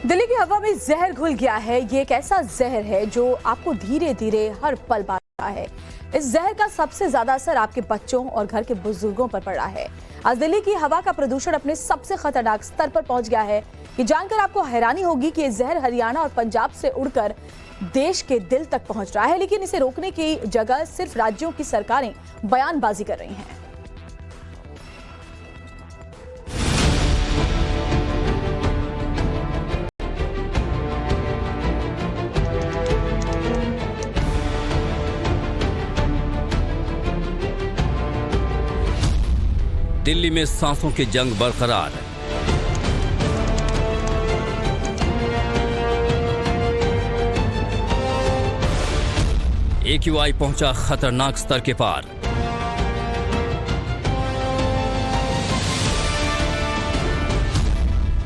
दिल्ली की हवा में जहर घुल गया है। ये एक ऐसा जहर है जो आपको धीरे धीरे हर पल मार रहा है। इस जहर का सबसे ज्यादा असर आपके बच्चों और घर के बुजुर्गों पर पड़ा है। आज दिल्ली की हवा का प्रदूषण अपने सबसे खतरनाक स्तर पर पहुंच गया है। ये जानकर आपको हैरानी होगी कि ये जहर हरियाणा और पंजाब से उड़कर देश के दिल तक पहुंच रहा है, लेकिन इसे रोकने की जगह सिर्फ राज्यों की सरकारें बयानबाजी कर रही हैं। दिल्ली में सांसों की जंग बरकरार। AQI पहुंचा खतरनाक स्तर के पार।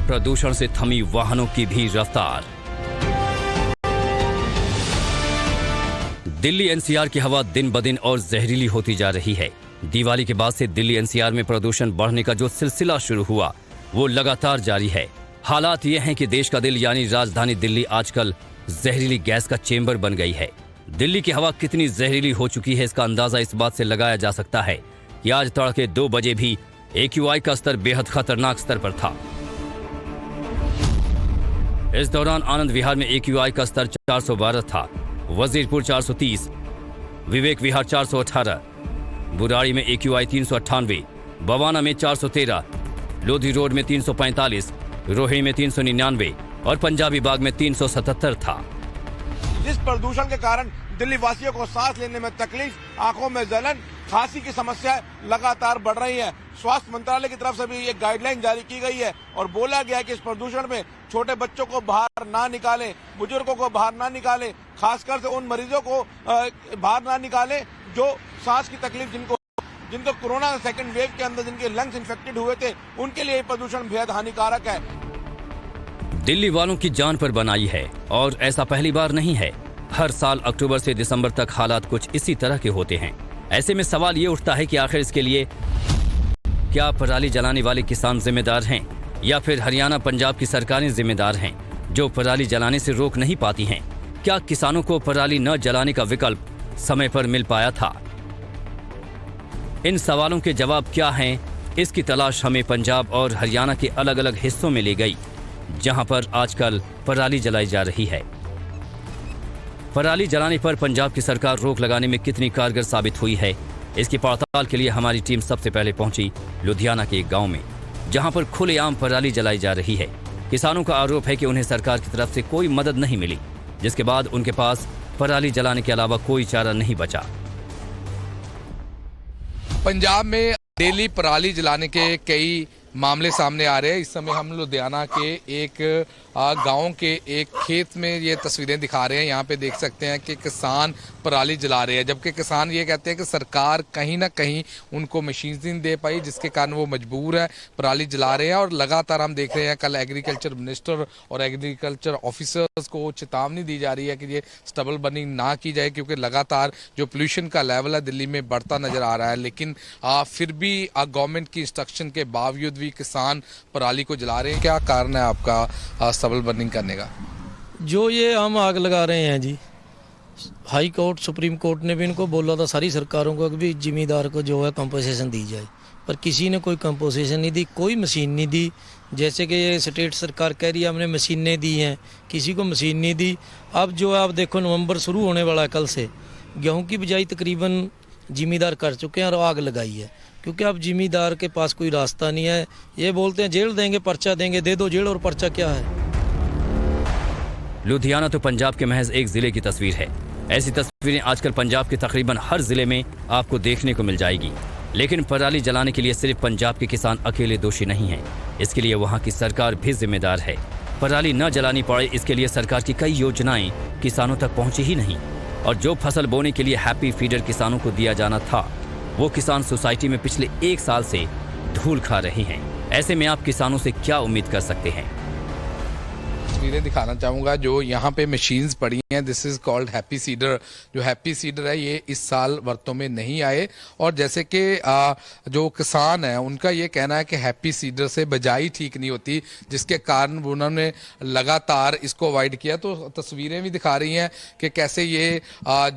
प्रदूषण से थमी वाहनों की भी रफ्तार। दिल्ली NCR की हवा दिन ब दिन और जहरीली होती जा रही है। दिवाली के बाद से दिल्ली NCR में प्रदूषण बढ़ने का जो सिलसिला शुरू हुआ वो लगातार जारी है। हालात ये हैं कि देश का दिल यानी राजधानी दिल्ली आजकल जहरीली गैस का चेंबर बन गई है। दिल्ली की हवा कितनी जहरीली हो चुकी है इसका अंदाजा इस बात से लगाया जा सकता है कि आज तड़के 2 बजे भी AQI का स्तर बेहद खतरनाक स्तर पर था। इस दौरान आनंद विहार में AQI का स्तर 412 था, वजीरपुर 430, विवेक विहार 418, बुराड़ी में AQI 398, बवाना में 413, लोधी रोड में 345, रोहिणी में 399 और पंजाबी बाग में 377 था। जिस प्रदूषण के कारण दिल्ली वासियों को सांस लेने में तकलीफ, आंखों में जलन, खांसी की समस्याएं लगातार बढ़ रही हैं। स्वास्थ्य मंत्रालय की तरफ से भी एक गाइडलाइन जारी की गई है और बोला गया है कि इस प्रदूषण में छोटे बच्चों को बाहर ना निकालें, बुजुर्गों को बाहर ना निकालें, खासकर से उन मरीजों को बाहर ना निकालें जो सांस की तकलीफ जिनको कोरोना सेकंड वेव के अंदर जिनके लंग्स इन्फेक्टेड हुए थे, उनके लिए प्रदूषण बेहद हानिकारक है। दिल्ली वालों की जान पर बनाई है और ऐसा पहली बार नहीं है। हर साल अक्टूबर से दिसंबर तक हालात कुछ इसी तरह के होते हैं। ऐसे में सवाल ये उठता है कि आखिर इसके लिए क्या पराली जलाने वाले किसान जिम्मेदार हैं या फिर हरियाणा पंजाब की सरकारें जिम्मेदार हैं जो पराली जलाने से रोक नहीं पाती हैं? क्या किसानों को पराली न जलाने का विकल्प समय पर मिल पाया था? इन सवालों के जवाब क्या हैं, इसकी तलाश हमें पंजाब और हरियाणा के अलग अलग हिस्सों में ले गई जहां पर आजकल पराली जलाई जा रही है। पराली जलाने पर पंजाब की सरकार रोक लगाने में कितनी कारगर साबित हुई है, इसकी पड़ताल के लिए हमारी टीम सबसे पहले पहुंची लुधियाना के एक गांव में जहां पर खुलेआम पराली जलाई जा रही है। किसानों का आरोप है कि उन्हें सरकार की तरफ से कोई मदद नहीं मिली, जिसके बाद उनके पास पराली जलाने के अलावा कोई चारा नहीं बचा। पंजाब में डेली पराली जलाने के कई मामले सामने आ रहे हैं। इस समय हम लुधियाना के एक गांव के एक खेत में ये तस्वीरें दिखा रहे हैं। यहाँ पे देख सकते हैं कि किसान पराली जला रहे हैं, जबकि किसान ये कहते हैं कि सरकार कहीं ना कहीं उनको मशीन नहीं दे पाई, जिसके कारण वो मजबूर है पराली जला रहे हैं। और लगातार हम देख रहे हैं कल एग्रीकल्चर मिनिस्टर और एग्रीकल्चर ऑफिसर्स को चेतावनी दी जा रही है कि ये स्टबल बर्निंग ना की जाए, क्योंकि लगातार जो पोल्यूशन का लेवल है दिल्ली में बढ़ता नजर आ रहा है। लेकिन फिर भी गवर्नमेंट की इंस्ट्रक्शन के बावजूद भी किसान पराली को जला रहे हैं। क्या कारण है आपका स्टबल बर्निंग करने का? जो ये हम आग लगा रहे हैं जी, हाई कोर्ट सुप्रीम कोर्ट ने भी इनको बोला था सारी सरकारों को कि भी जिम्मेदार को जो है कंपनसेशन दी जाए, पर किसी ने कोई कंपनसेशन नहीं दी, कोई मशीन नहीं दी। जैसे कि ये स्टेट सरकार कह रही है हमने मशीनें दी हैं, किसी को मशीन नहीं दी। अब जो है आप देखो नवंबर शुरू होने वाला है, कल से गेहूँ की बिजाई तकरीबन जिम्मेदार कर चुके हैं और आग लगाई है, क्योंकि अब जिम्मेदार के पास कोई रास्ता नहीं है। ये बोलते हैं जेल देंगे, पर्चा देंगे, दे दो जेल और पर्चा क्या है। लुधियाना तो पंजाब के महज एक जिले की तस्वीर है। ऐसी तस्वीरें आजकल पंजाब के तकरीबन हर जिले में आपको देखने को मिल जाएगी। लेकिन पराली जलाने के लिए सिर्फ पंजाब के किसान अकेले दोषी नहीं हैं, इसके लिए वहाँ की सरकार भी जिम्मेदार है। पराली न जलानी पड़े इसके लिए सरकार की कई योजनाएं किसानों तक पहुँची ही नहीं, और जो फसल बोने के लिए हैप्पी फीडर किसानों को दिया जाना था वो किसान सोसाइटी में पिछले 1 साल से धूल खा रहे हैं। ऐसे में आप किसानों से क्या उम्मीद कर सकते हैं? तस्वीरें दिखाना चाहूँगा जो यहाँ पे मशीन्स पड़ी हैं। This is called happy seeder. जो हैप्पी सीडर है ये इस साल वर्तों में नहीं आए, और जैसे कि जो किसान है उनका ये कहना है कि हैप्पी सीडर से बजाई ठीक नहीं होती, जिसके कारण उन्होंने लगातार इसको अवॉइड किया। तो तस्वीरें भी दिखा रही हैं कि कैसे ये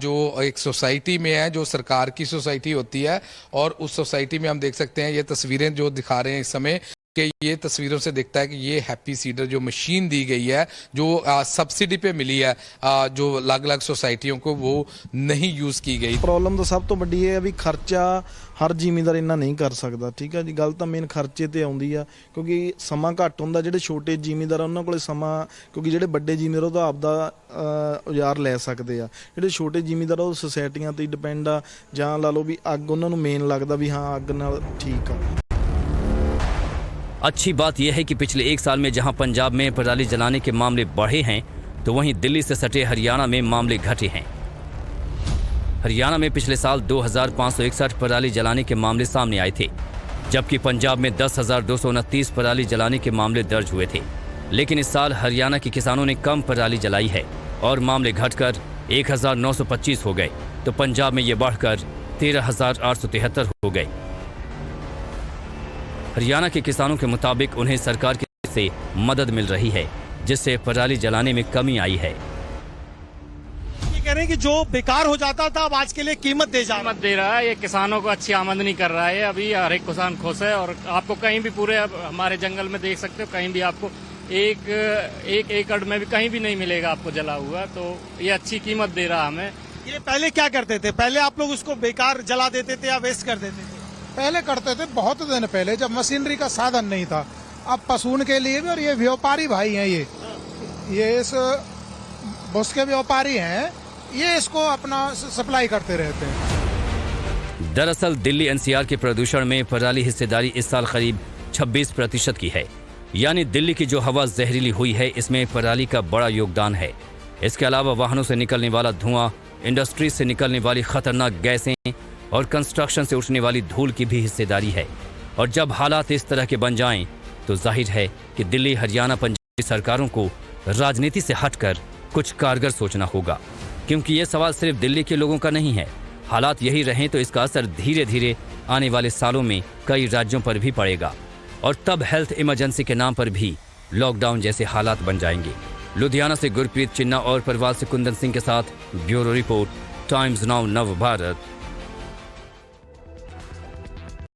जो एक सोसाइटी में है, जो सरकार की सोसाइटी होती है, और उस सोसाइटी में हम देख सकते हैं ये तस्वीरें जो दिखा रहे हैं इस समय, कि ये तस्वीरों से दिखता है कि ये हैप्पी सीडर जो मशीन दी गई है, जो सब्सिडी पे मिली है, जो अलग अलग सोसाइटियों को, वो नहीं यूज़ की गई। ਪ੍ਰੋਬਲਮ ਤਾਂ ਸਭ ਤੋਂ ਵੱਡੀ ਇਹ ਹੈ ਵੀ ਖਰਚਾ ਹਰ ਜ਼ਿਮੀਂਦਾਰ ਇੰਨਾ ਨਹੀਂ ਕਰ ਸਕਦਾ। ਠੀਕ ਹੈ ਜੀ, ਗੱਲ ਤਾਂ ਮੇਨ ਖਰਚੇ ਤੇ ਆਉਂਦੀ ਆ, ਕਿਉਂਕਿ ਸਮਾਂ ਘੱਟ ਹੁੰਦਾ। ਜਿਹੜੇ ਛੋਟੇ ਜ਼ਿਮੀਂਦਾਰ ਉਹਨਾਂ ਕੋਲੇ ਸਮਾਂ, ਕਿਉਂਕਿ ਜਿਹੜੇ ਵੱਡੇ ਜ਼ਿਮੀਂਦਾਰ ਉਹ ਤਾਂ ਆਪਦਾ ਔਜ਼ਾਰ ਲੈ ਸਕਦੇ ਆ। ਜਿਹੜੇ ਛੋਟੇ ਜ਼ਿਮੀਂਦਾਰ ਉਹ ਸੁਸਾਇਟੀਆਂ ਤੇ ਡਿਪੈਂਡ ਆ, ਜਾਂ ਲਾ ਲਓ ਵੀ ਅੱਗ ਉਹਨਾਂ ਨੂੰ ਮੇਨ ਲੱਗਦਾ ਵੀ ਹਾਂ ਅੱਗ ਨਾਲ ਠੀਕ ਆ। अच्छी बात यह है कि पिछले एक साल में जहां पंजाब में पराली जलाने के मामले बढ़े हैं, तो वहीं दिल्ली से सटे हरियाणा में मामले घटे हैं। हरियाणा में पिछले साल 2561 पराली जलाने के मामले सामने आए थे, जबकि पंजाब में 10,229 पराली जलाने के मामले दर्ज हुए थे। लेकिन इस साल हरियाणा के किसानों ने कम पराली जलाई है और मामले घटकर 1,925 हो गए, तो पंजाब में ये बढ़कर 13,873 हो गए। हरियाणा के किसानों के मुताबिक उन्हें सरकार की तरफ से मदद मिल रही है, जिससे पराली जलाने में कमी आई है। ये कह रहे हैं कि जो बेकार हो जाता था अब आज के लिए कीमत दे रहा है। ये किसानों को अच्छी आमदनी कर रहा है। अभी हर एक किसान खुश है, और आपको कहीं भी पूरे हमारे जंगल में देख सकते हो, कहीं भी आपको एक एकड़ में भी कहीं भी नहीं मिलेगा आपको जला हुआ। तो ये अच्छी कीमत दे रहा हमें। ये पहले क्या करते थे? पहले आप लोग उसको बेकार जला देते थे या वेस्ट कर देते थे? पहले करते थे, बहुत दिन पहले, जब मशीनरी का साधन नहीं था। अब पशुओं के लिए भी, और ये व्यापारी भाई हैं, ये इस बुस के व्यापारी हैं, ये इसको अपना सप्लाई करते रहते हैं। दरअसल दिल्ली एनसीआर के प्रदूषण में पराली हिस्सेदारी इस साल करीब 26% की है। यानी दिल्ली की जो हवा जहरीली हुई है, इसमें पराली का बड़ा योगदान है। इसके अलावा वाहनों से निकलने वाला धुआं, इंडस्ट्री से निकलने वाली खतरनाक गैसें और कंस्ट्रक्शन से उठने वाली धूल की भी हिस्सेदारी है। और जब हालात इस तरह के बन जाएं, तो जाहिर है कि दिल्ली, हरियाणा, पंजाब की सरकारों को राजनीति से हटकर कुछ कारगर सोचना होगा, क्योंकि ये सवाल सिर्फ दिल्ली के लोगों का नहीं है। हालात यही रहें तो इसका असर धीरे धीरे आने वाले सालों में कई राज्यों पर भी पड़ेगा, और तब हेल्थ इमरजेंसी के नाम पर भी लॉकडाउन जैसे हालात बन जाएंगे। लुधियाना से गुरप्रीत चिन्ना और परवाल से कुंदन सिंह के साथ ब्यूरो रिपोर्ट, टाइम्स नाउ नव भारत।